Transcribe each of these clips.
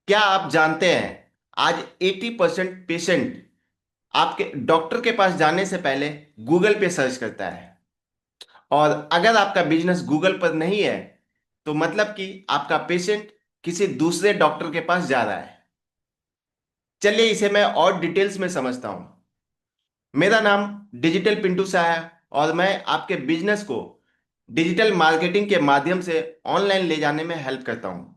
क्या आप जानते हैं आज 80% पेशेंट आपके डॉक्टर के पास जाने से पहले गूगल पे सर्च करता है। और अगर आपका बिजनेस गूगल पर नहीं है तो मतलब कि आपका पेशेंट किसी दूसरे डॉक्टर के पास जा रहा है। चलिए इसे मैं और डिटेल्स में समझता हूं। मेरा नाम डिजिटल पिंटू शाह है और मैं आपके बिजनेस को डिजिटल मार्केटिंग के माध्यम से ऑनलाइन ले जाने में हेल्प करता हूं।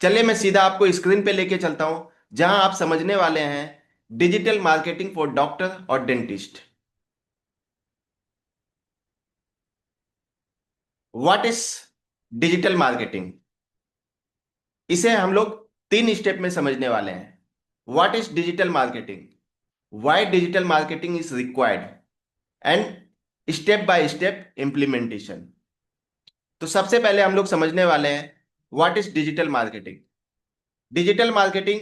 चलिए मैं सीधा आपको स्क्रीन पे लेके चलता हूं जहां आप समझने वाले हैं डिजिटल मार्केटिंग फॉर डॉक्टर और dentist. What is digital marketing? इसे हम लोग 3 स्टेप में समझने वाले हैं। What is digital marketing, why digital marketing is required, and step by step implementation. तो सबसे पहले हम लोग समझने वाले हैं what is digital marketing. Digital marketing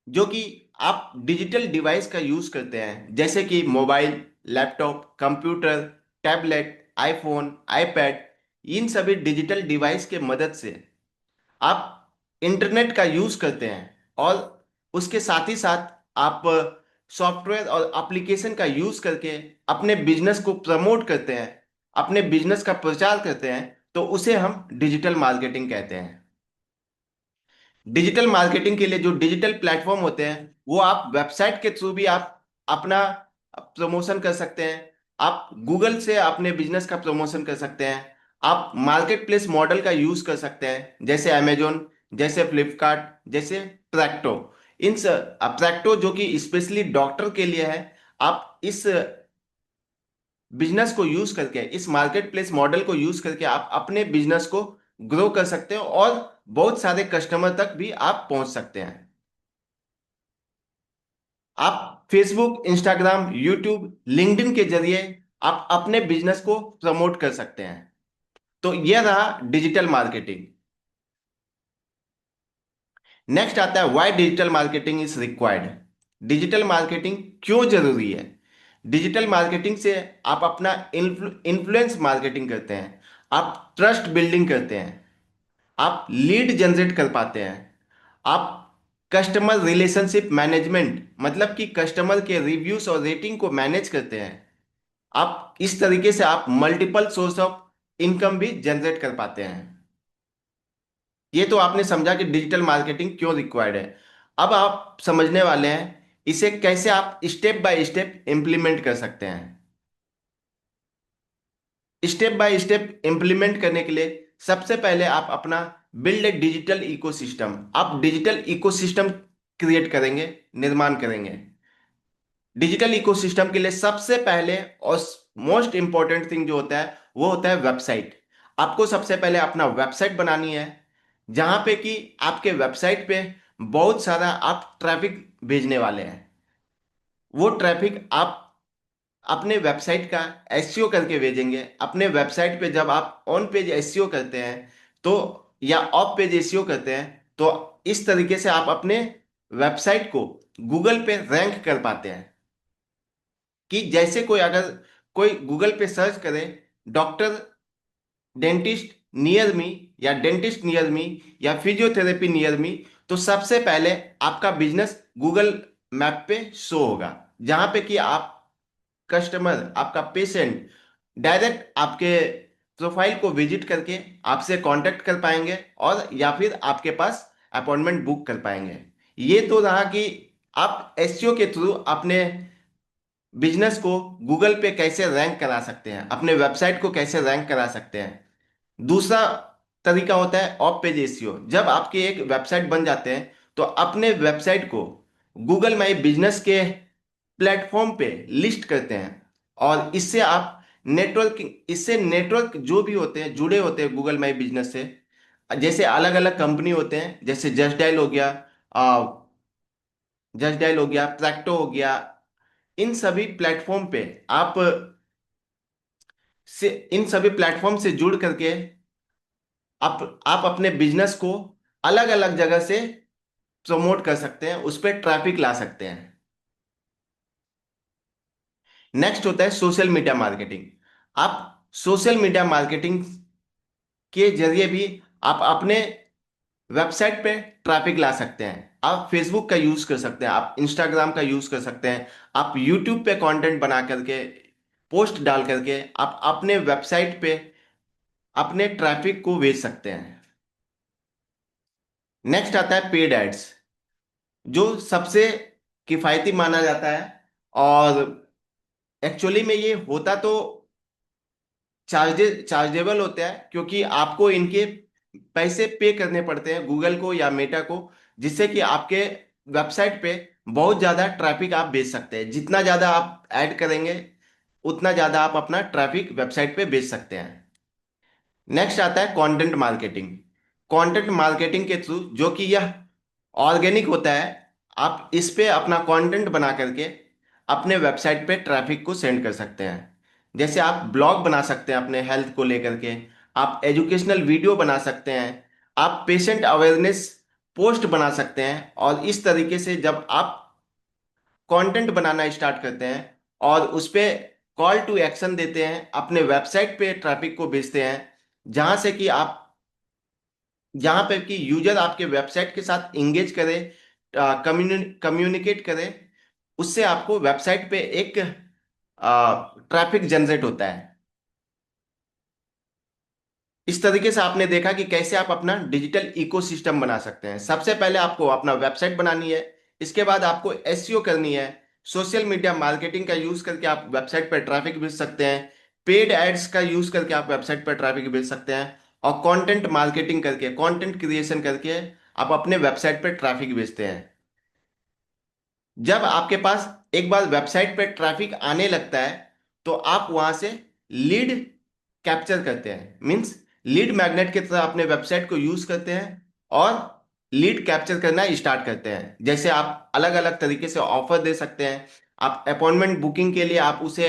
जो कि आप डिजिटल डिवाइस का यूज करते हैं जैसे कि mobile, laptop, computer, tablet, iPhone, iPad, इन सभी डिजिटल डिवाइस के मदद से आप इंटरनेट का यूज करते हैं और उसके साथ ही साथ आप सॉफ्टवेयर और एप्लीकेशन का यूज करके अपने बिजनेस को प्रमोट करते हैं, अपने बिजनेस का प्रचार करते हैं, तो उसे हम डिजिटल मार्केटिंग कहते हैं। डिजिटल मार्केटिंग के लिए जो डिजिटल प्लेटफॉर्म होते हैं वो आप वेबसाइट के थ्रू भी आप अपना प्रमोशन कर सकते हैं। आप गूगल से अपने बिजनेस का प्रमोशन कर सकते हैं। आप मार्केट प्लेस मॉडल का यूज कर सकते हैं जैसे अमेजोन, जैसे फ्लिपकार्ट, जैसे प्रैक्टो। प्रैक्टो जो कि स्पेशली डॉक्टर के लिए है। आप इस बिजनेस को यूज करके, इस मार्केट प्लेस मॉडल को यूज करके आप अपने बिजनेस को ग्रो कर सकते हो और बहुत सारे कस्टमर तक भी आप पहुंच सकते हैं। आप फेसबुक, इंस्टाग्राम, यूट्यूब, लिंक्डइन के जरिए आप अपने बिजनेस को प्रमोट कर सकते हैं। तो यह रहा डिजिटल मार्केटिंग। नेक्स्ट आता है why digital marketing is required. Digital marketing क्यों जरूरी है? डिजिटल मार्केटिंग से आप अपना इन्फ्लुएंस मार्केटिंग करते हैं, आप ट्रस्ट बिल्डिंग करते हैं, आप लीड जनरेट कर पाते हैं, आप कस्टमर रिलेशनशिप मैनेजमेंट मतलब कि कस्टमर के रिव्यूज और रेटिंग को मैनेज करते हैं। आप इस तरीके से आप मल्टीपल सोर्स ऑफ इनकम भी जनरेट कर पाते हैं। ये तो आपने समझा कि डिजिटल मार्केटिंग क्यों रिक्वायर्ड है। अब आप समझने वाले हैं इसे कैसे आप स्टेप बाय स्टेप इंप्लीमेंट कर सकते हैं। स्टेप बाय स्टेप इंप्लीमेंट करने के लिए सबसे पहले आप अपना बिल्ड ए डिजिटल इकोसिस्टम, आप डिजिटल इकोसिस्टम क्रिएट करेंगे, निर्माण करेंगे। डिजिटल इकोसिस्टम के लिए सबसे पहले और मोस्ट इंपॉर्टेंट थिंग जो होता है वो होता है वेबसाइट। आपको सबसे पहले अपना वेबसाइट बनानी है जहां पे कि आपके वेबसाइट पे बहुत सारा आप ट्रैफिक भेजने वाले हैं। वो ट्रैफिक आप अपने वेबसाइट का एसईओ करके भेजेंगे। अपने वेबसाइट पे जब आप ऑन पेज एसईओ करते हैं तो या ऑफ पेज एसईओ करते हैं तो इस तरीके से आप अपने वेबसाइट को गूगल पे रैंक कर पाते हैं। कि जैसे कोई अगर कोई गूगल पे सर्च करे डॉक्टर डेंटिस्ट नियर मी या डेंटिस्ट नियर मी या फिजियोथेरेपी नियर मी, तो सबसे पहले आपका बिजनेस गूगल मैप पे शो होगा जहां पे कि आप कस्टमर, आपका पेशेंट डायरेक्ट आपके प्रोफाइल को विजिट करके आपसे कांटेक्ट कर पाएंगे और या फिर आपके पास अपॉइंटमेंट बुक कर पाएंगे। ये तो रहा कि आप एसईओ के थ्रू अपने बिजनेस को गूगल पे कैसे रैंक करा सकते हैं, अपने वेबसाइट को कैसे रैंक करा सकते हैं। दूसरा तरीका होता है ऑफ पेज एसईओ। जब आपकी एक वेबसाइट बन जाते हैं तो अपने वेबसाइट को गूगल माई बिजनेस के प्लेटफॉर्म पे लिस्ट करते हैं और इससे नेटवर्क जो भी होते हैं जुड़े होते हैं गूगल माई बिजनेस से। जैसे अलग अलग कंपनी होते हैं जैसे जस्ट डायल हो गया, प्रैक्टो हो गया। इन सभी प्लेटफॉर्म पे आप इन सभी प्लेटफॉर्म से जुड़ करके आप अपने बिजनेस को अलग अलग जगह से प्रमोट कर सकते हैं, उस पर ट्रैफिक ला सकते हैं। नेक्स्ट होता है सोशल मीडिया मार्केटिंग। आप सोशल मीडिया मार्केटिंग के जरिए भी आप अपने वेबसाइट पे ट्रैफिक ला सकते हैं। आप फेसबुक का यूज कर सकते हैं, आप इंस्टाग्राम का यूज कर सकते हैं, आप यूट्यूब पे कंटेंट बना करके, पोस्ट डाल करके आप अपने वेबसाइट पे अपने ट्रैफिक को भेज सकते हैं। नेक्स्ट आता है पेड एड्स, जो सबसे किफायती माना जाता है। और एक्चुअली में ये होता तो चार्जेबल होता है, क्योंकि आपको इनके पैसे पे करने पड़ते हैं गूगल को या मेटा को, जिससे कि आपके वेबसाइट पे बहुत ज़्यादा ट्रैफिक आप भेज सकते हैं। जितना ज़्यादा आप ऐड करेंगे उतना ज़्यादा आप अपना ट्रैफिक वेबसाइट पे भेज सकते हैं। नेक्स्ट आता है कंटेंट मार्केटिंग। कंटेंट मार्केटिंग के थ्रू, जो कि यह ऑर्गेनिक होता है, आप इस पे अपना कंटेंट बना करके अपने वेबसाइट पे ट्रैफिक को सेंड कर सकते हैं। जैसे आप ब्लॉग बना सकते हैं अपने हेल्थ को लेकर के, आप एजुकेशनल वीडियो बना सकते हैं, आप पेशेंट अवेयरनेस पोस्ट बना सकते हैं। और इस तरीके से जब आप कंटेंट बनाना स्टार्ट करते हैं और उस पे कॉल टू एक्शन देते हैं, अपने वेबसाइट पे ट्रैफिक को भेजते हैं, जहां से कि आप, जहां पे कि यूजर आपके वेबसाइट के साथ इंगेज करे, कम्युनिकेट करे, उससे आपको वेबसाइट पे एक ट्रैफिक जनरेट होता है। इस तरीके से आपने देखा कि कैसे आप अपना डिजिटल इकोसिस्टम बना सकते हैं। सबसे पहले आपको अपना वेबसाइट बनानी है, इसके बाद आपको एसईओ करनी है। सोशल मीडिया मार्केटिंग का यूज करके आप वेबसाइट पर ट्रैफिक भेज सकते हैं। पेड एड्स का यूज करके आप वेबसाइट पर ट्रैफिक भेज सकते हैं। और कंटेंट मार्केटिंग करके, कंटेंट क्रिएशन करके आप अपने वेबसाइट पर ट्रैफिक भेजते हैं। जब आपके पास एक बार वेबसाइट पर ट्रैफिक आने लगता है, तो आप वहां से लीड कैप्चर करते हैं, मींस लीड मैग्नेट की तरह अपने वेबसाइट को यूज करते हैं और लीड कैप्चर करना स्टार्ट करते हैं। जैसे आप अलग अलग तरीके से ऑफर दे सकते हैं। आप अपॉइंटमेंट बुकिंग के लिए आप उसे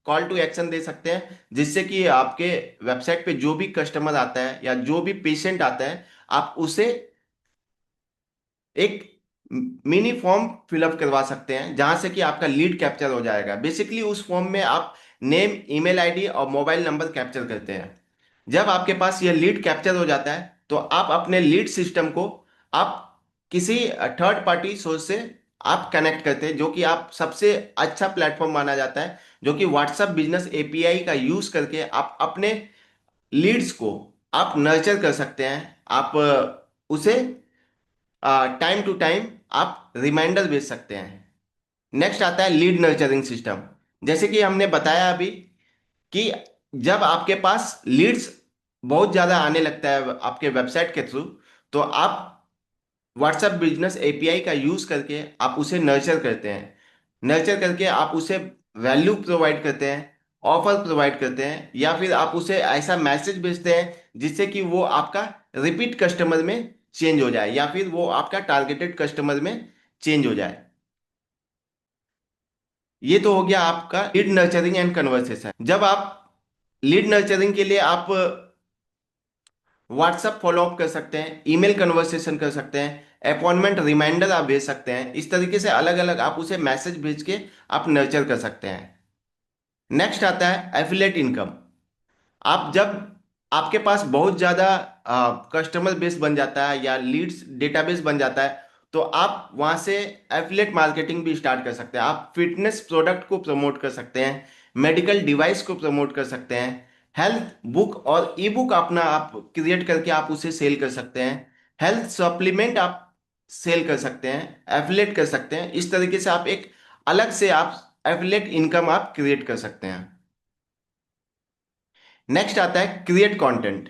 कॉल टू एक्शन दे सकते हैं, जिससे कि आपके वेबसाइट पे जो भी कस्टमर आता है या जो भी पेशेंट आता है, आप उसे एक मिनी फॉर्म फिलअप करवा सकते हैं, जहां से कि आपका लीड कैप्चर हो जाएगा। बेसिकली उस फॉर्म में आप नेम, ईमेल आईडी और मोबाइल नंबर कैप्चर करते हैं। जब आपके पास यह लीड कैप्चर हो जाता है, तो आप अपने लीड सिस्टम को आप किसी थर्ड पार्टी सोर्स से आप कनेक्ट करते हैं, जो कि आप सबसे अच्छा प्लेटफॉर्म माना जाता है, जो कि व्हाट्सएप बिजनेस एपीआई का यूज करके आप अपने लीड्स को आप नर्चर कर सकते हैं। आप उसे टाइम टू टाइम आप रिमाइंडर भेज सकते हैं। नेक्स्ट आता है लीड नर्चरिंग सिस्टम। जैसे कि हमने बताया अभी कि जब आपके पास लीड्स बहुत ज़्यादा आने लगता है आपके वेबसाइट के थ्रू, तो आप व्हाट्सएप बिजनेस एपीआई का यूज़ करके आप उसे नर्चर करते हैं। नर्चर करके आप उसे वैल्यू प्रोवाइड करते हैं, ऑफर प्रोवाइड करते हैं, या फिर आप उसे ऐसा मैसेज भेजते हैं जिससे कि वो आपका रिपीट कस्टमर में चेंज हो जाए, या फिर वो आपका टारगेटेड कस्टमर में चेंज हो जाए। ये तो हो गया आपका लीड नर्चरिंग एंड कन्वर्सेशन। जब आप लीड नर्चरिंग के लिए आप व्हाट्सएप फॉलोअप कर सकते हैं, ईमेल कन्वर्सेशन कर सकते हैं, अपॉइंटमेंट रिमाइंडर आप भेज सकते हैं। इस तरीके से अलग अलग आप उसे मैसेज भेज के आप नर्चर कर सकते हैं। नेक्स्ट आता है एफिलेट इनकम। आप जब आपके पास बहुत ज़्यादा कस्टमर बेस बन जाता है या लीड्स डेटाबेस बन जाता है, तो आप वहाँ से एफिलेट मार्केटिंग भी स्टार्ट कर सकते हैं। आप फिटनेस प्रोडक्ट को प्रमोट कर सकते हैं, मेडिकल डिवाइस को प्रमोट कर सकते हैं, हेल्थ बुक और ई बुक अपना आप क्रिएट करके आप उसे सेल कर सकते हैं, हेल्थ सप्लीमेंट आप सेल कर सकते हैं, एफिलेट कर सकते हैं। इस तरीके से आप एक अलग से आप एफिलेट इनकम आप क्रिएट कर सकते हैं। नेक्स्ट आता है क्रिएट कंटेंट,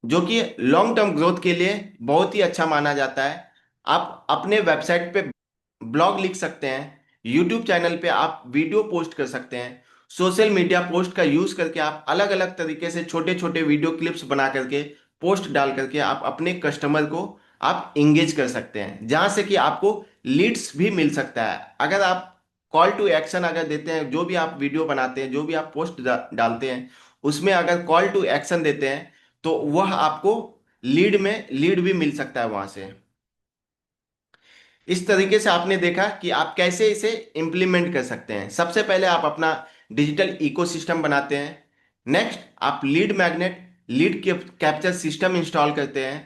जो कि लॉन्ग टर्म ग्रोथ के लिए बहुत ही अच्छा माना जाता है। आप अपने वेबसाइट पे ब्लॉग लिख सकते हैं, यूट्यूब चैनल पे आप वीडियो पोस्ट कर सकते हैं, सोशल मीडिया पोस्ट का यूज करके आप अलग अलग तरीके से छोटे छोटे वीडियो क्लिप्स बना करके पोस्ट डाल करके आप अपने कस्टमर को आप इंगेज कर सकते हैं, जहां से कि आपको लीड्स भी मिल सकता है। अगर आप कॉल टू एक्शन अगर देते हैं, जो भी आप वीडियो बनाते हैं, जो भी आप पोस्ट डालते हैं, उसमें अगर कॉल टू एक्शन देते हैं, तो वह आपको लीड भी मिल सकता है वहां से। इस तरीके से आपने देखा कि आप कैसे इसे इंप्लीमेंट कर सकते हैं। सबसे पहले आप अपना डिजिटल इकोसिस्टम बनाते हैं। नेक्स्ट आप lead magnet lead capture system install करते हैं।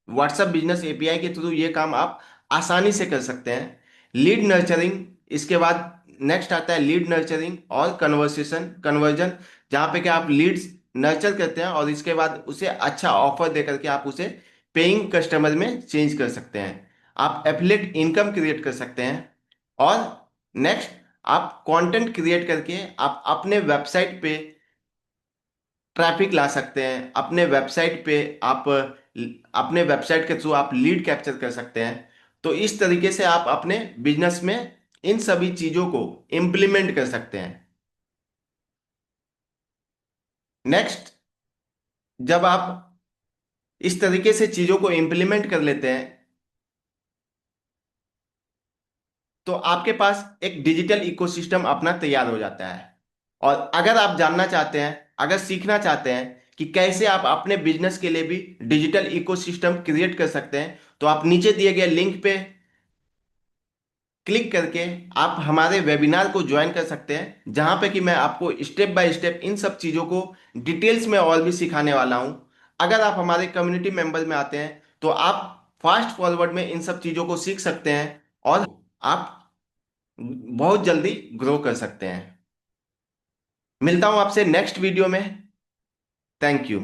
व्हाट्सएप बिजनेस एपीआई के थ्रू ये काम आप आसानी से कर सकते हैं। लीड नर्चरिंग, इसके बाद नेक्स्ट आता है लीड नर्चरिंग और कन्वर्सेशन कन्वर्जन, जहाँ पे कि आप लीड्स नर्चर करते हैं और इसके बाद उसे अच्छा ऑफर दे करके आप उसे पेइंग कस्टमर में चेंज कर सकते हैं। आप एफिलिएट इनकम क्रिएट कर सकते हैं। और नेक्स्ट, आप कंटेंट क्रिएट करके आप अपने वेबसाइट पे ट्रैफिक ला सकते हैं। अपने वेबसाइट पे आप अपने वेबसाइट के थ्रू आप लीड कैप्चर कर सकते हैं। तो इस तरीके से आप अपने बिजनेस में इन सभी चीजों को इम्प्लीमेंट कर सकते हैं। नेक्स्ट, जब आप इस तरीके से चीजों को इम्प्लीमेंट कर लेते हैं तो आपके पास एक डिजिटल इकोसिस्टम अपना तैयार हो जाता है। और अगर आप जानना चाहते हैं, अगर सीखना चाहते हैं कि कैसे आप अपने बिजनेस के लिए भी डिजिटल इकोसिस्टम क्रिएट कर सकते हैं, तो आप नीचे दिए गए लिंक पे क्लिक करके आप हमारे वेबिनार को ज्वाइन कर सकते हैं, जहां पे कि मैं आपको स्टेप बाय स्टेप इन सब चीज़ों को डिटेल्स में और भी सिखाने वाला हूं। अगर आप हमारे कम्युनिटी मेंबर में आते हैं तो आप फास्ट फॉरवर्ड में इन सब चीज़ों को सीख सकते हैं और आप बहुत जल्दी ग्रो कर सकते हैं। मिलता हूं आपसे नेक्स्ट वीडियो में। Thank you.